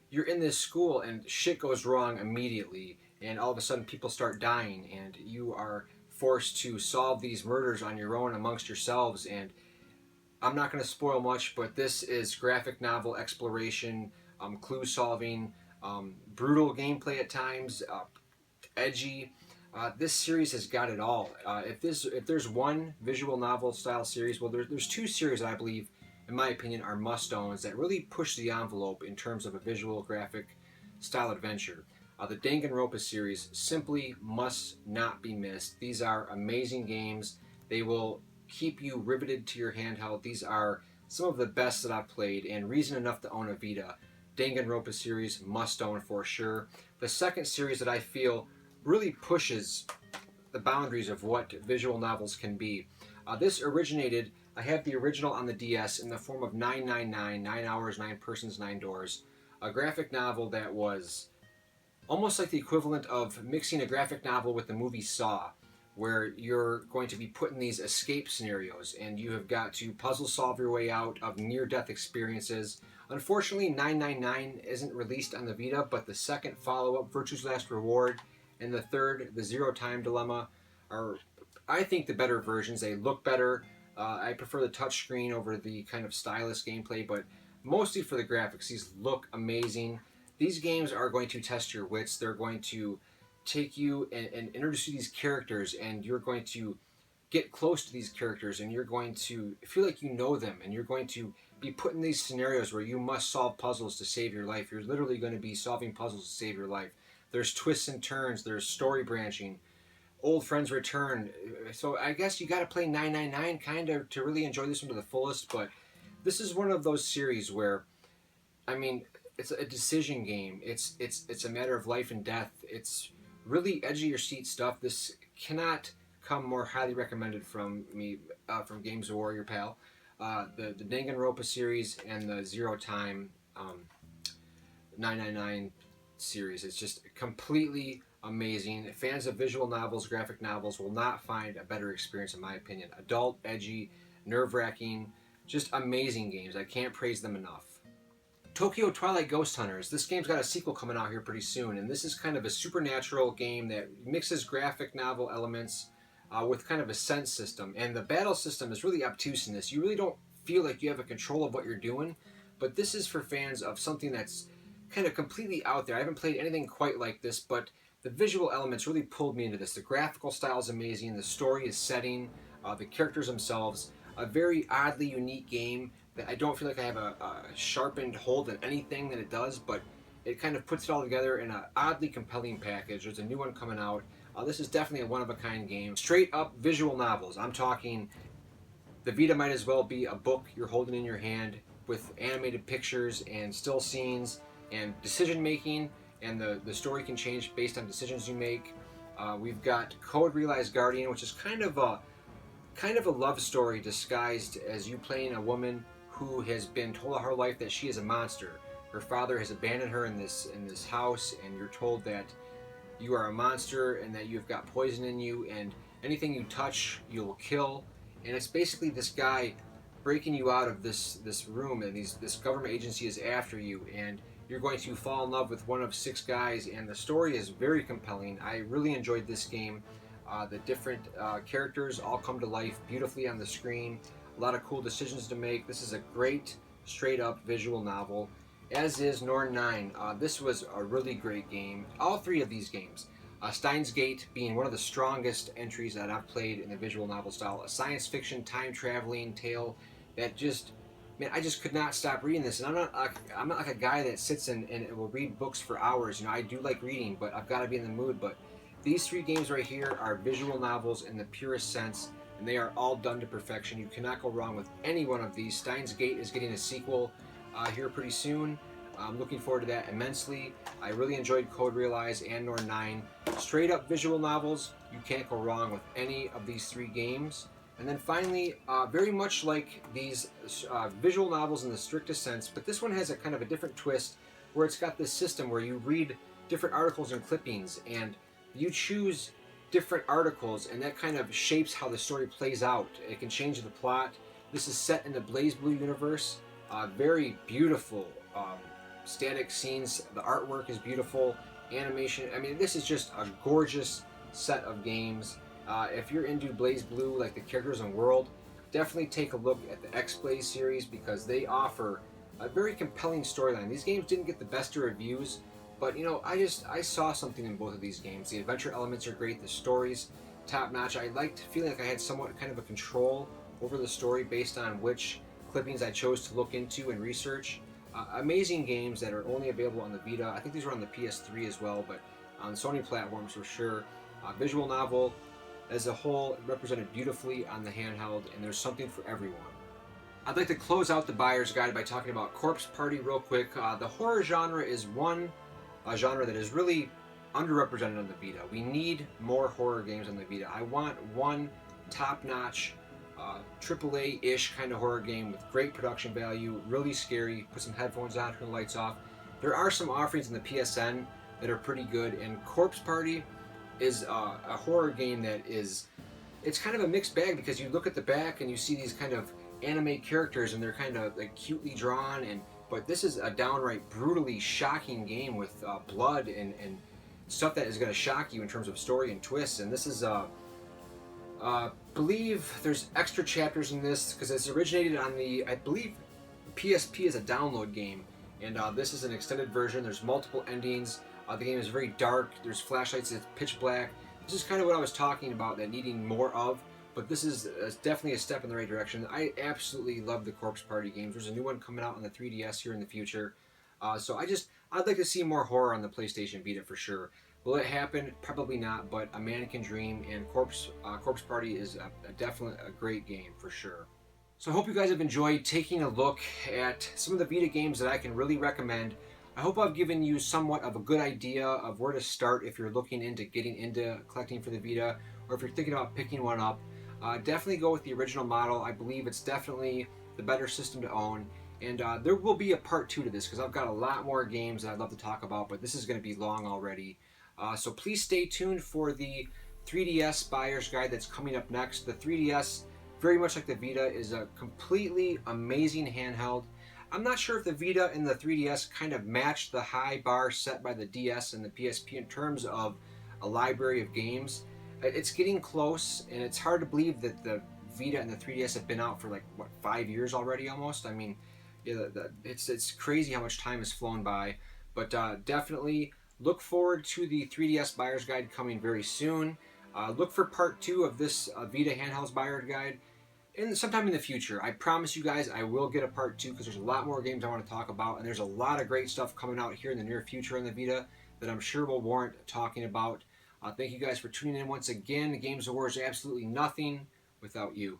you're in this school and shit goes wrong immediately, and all of a sudden people start dying, and you are forced to solve these murders on your own amongst yourselves. And I'm not going to spoil much, but this is graphic novel exploration, clue solving, brutal gameplay at times, edgy. This series has got it all. If there's one visual novel style series, well, there's two series that I believe, in my opinion, are must-owns that really push the envelope in terms of a visual graphic style adventure. The Danganronpa series simply must not be missed. These are amazing games. They will keep you riveted to your handheld. These are some of the best that I've played, and reason enough to own a Vita. Danganronpa series must own for sure. The second series that I feel really pushes the boundaries of what visual novels can be. This originated, I have the original on the DS in the form of 999, 9 Hours, 9 Persons, 9 Doors, a graphic novel that was almost like the equivalent of mixing a graphic novel with the movie Saw, where you're going to be put in these escape scenarios and you have got to puzzle solve your way out of near-death experiences. Unfortunately, 999 isn't released on the Vita, but the second follow-up, Virtue's Last Reward, and the third, The Zero Time Dilemma, are, I think, the better versions. They look better. I prefer the touchscreen over the kind of stylus gameplay, but mostly for the graphics. These look amazing. These games are going to test your wits. They're going to take you and introduce you to these characters, and you're going to get close to these characters, and you're going to feel like you know them, and you're going to be put in these scenarios where you must solve puzzles to save your life. You're literally going to be solving puzzles to save your life. There's twists and turns. There's story branching. Old friends return. So I guess you got to play 999 kind of to really enjoy this one to the fullest, but this is one of those series where, I mean, it's a decision game. It's a matter of life and death. It's really edge of your seat stuff. This cannot come more highly recommended from me, from GamezOfWar, your pal. The Danganronpa series and the Zero Time 999 series. It's just completely amazing. Fans of visual novels, graphic novels will not find a better experience, in my opinion. Adult, edgy, nerve-wracking, just amazing games. I can't praise them enough. Tokyo Twilight Ghost Hunters. This game's got a sequel coming out here pretty soon, and this is kind of a supernatural game that mixes graphic novel elements with kind of a sense system. And the battle system is really obtuse in this. You really don't feel like you have a control of what you're doing, but this is for fans of something that's kind of completely out there. I haven't played anything quite like this, but the visual elements really pulled me into this. The graphical style is amazing. The story is setting. The characters themselves. A very oddly unique game that I don't feel like I have a sharpened hold on anything that it does, but it kind of puts it all together in an oddly compelling package. There's a new one coming out. This is definitely a one-of-a-kind game. Straight up visual novels. I'm talking, the Vita might as well be a book you're holding in your hand with animated pictures and still scenes and decision-making, and the story can change based on decisions you make. We've got Code Realized Guardian, which is kind of a love story disguised as you playing a woman who has been told all her life that she is a monster. Her father has abandoned her in this house, and you're told that you are a monster and that you've got poison in you, and anything you touch you'll kill. And it's basically this guy breaking you out of this room, and this government agency is after you, and you're going to fall in love with one of 6 guys, and the story is very compelling. I really enjoyed this game. The different characters all come to life beautifully on the screen. A lot of cool decisions to make. This is a great, straight-up visual novel, as is Norn 9. This was a really great game. All 3 of these games. Steins Gate being one of the strongest entries that I've played in the visual novel style. A science fiction, time-traveling tale that just, man, I just could not stop reading this. And I'm not like a guy that sits and will read books for hours. You know, I do like reading, but I've got to be in the mood. But these 3 games right here are visual novels in the purest sense, and they are all done to perfection. You cannot go wrong with any one of these. Steins Gate is getting a sequel here pretty soon. I'm looking forward to that immensely. I really enjoyed Code Realize and Norn 9. Straight up visual novels, you can't go wrong with any of these 3 games. And then finally, very much like these visual novels in the strictest sense, but this one has a kind of a different twist where it's got this system where you read different articles and clippings, and you choose different articles, and that kind of shapes how the story plays out. It can change the plot. This is set in the BlazBlue universe. Very beautiful static scenes. The artwork is beautiful. Animation. I mean, this is just a gorgeous set of games. If you're into BlazBlue, like the characters and world, definitely take a look at the X-Blaze series because they offer a very compelling storyline. These games didn't get the best of reviews, but you know, I saw something in both of these games. The adventure elements are great. The story's top notch. I liked feeling like I had somewhat kind of a control over the story based on which clippings I chose to look into and research. Amazing games that are only available on the Vita. I think these were on the PS3 as well, but on Sony platforms for sure. Visual novel as a whole represented beautifully on the handheld, and there's something for everyone. I'd like to close out the buyer's guide by talking about Corpse Party real quick. The horror genre is one genre that is really underrepresented on the Vita. We need more horror games on the Vita. I want one top-notch, AAA-ish kind of horror game with great production value, really scary. Put some headphones on, turn the lights off. There are some offerings in the PSN that are pretty good, and Corpse Party is a horror game that is, it's kind of a mixed bag because you look at the back and you see these kind of anime characters and they're kind of like cutely drawn, and but this is a downright brutally shocking game with blood and stuff that is going to shock you in terms of story and twists. And this is believe there's extra chapters in this because it's originated on the, I believe, PSP is a download game, and this is an extended version. There's multiple endings. The game is very dark. There's flashlights. It's pitch black. This is kind of what I was talking about, that needing more of. But this is definitely a step in the right direction. I absolutely love the Corpse Party games. There's a new one coming out on the 3DS here in the future. So I'd like to see more horror on the PlayStation Vita for sure. Will it happen? Probably not, but a man can dream, and Corpse Party is definitely a great game for sure. So I hope you guys have enjoyed taking a look at some of the Vita games that I can really recommend. I hope I've given you somewhat of a good idea of where to start if you're looking into getting into collecting for the Vita, or if you're thinking about picking one up. Definitely go with the original model. I believe it's definitely the better system to own. And there will be a part 2 to this because I've got a lot more games that I'd love to talk about, but this is going to be long already. So please stay tuned for the 3DS buyer's guide that's coming up next. The 3DS, very much like the Vita, is a completely amazing handheld. I'm not sure if the Vita and the 3DS kind of match the high bar set by the DS and the PSP in terms of a library of games. It's getting close, and it's hard to believe that the Vita and the 3DS have been out for like, what, 5 years already almost? I mean, yeah, it's crazy how much time has flown by. But definitely look forward to the 3DS buyer's guide coming very soon. Look for part 2 of this Vita handhelds buyer's guide sometime in the future. I promise you guys I will get a part 2 because there's a lot more games I want to talk about, and there's a lot of great stuff coming out here in the near future on the Vita that I'm sure will warrant talking about. Thank you guys for tuning in once again. Games of War is absolutely nothing without you.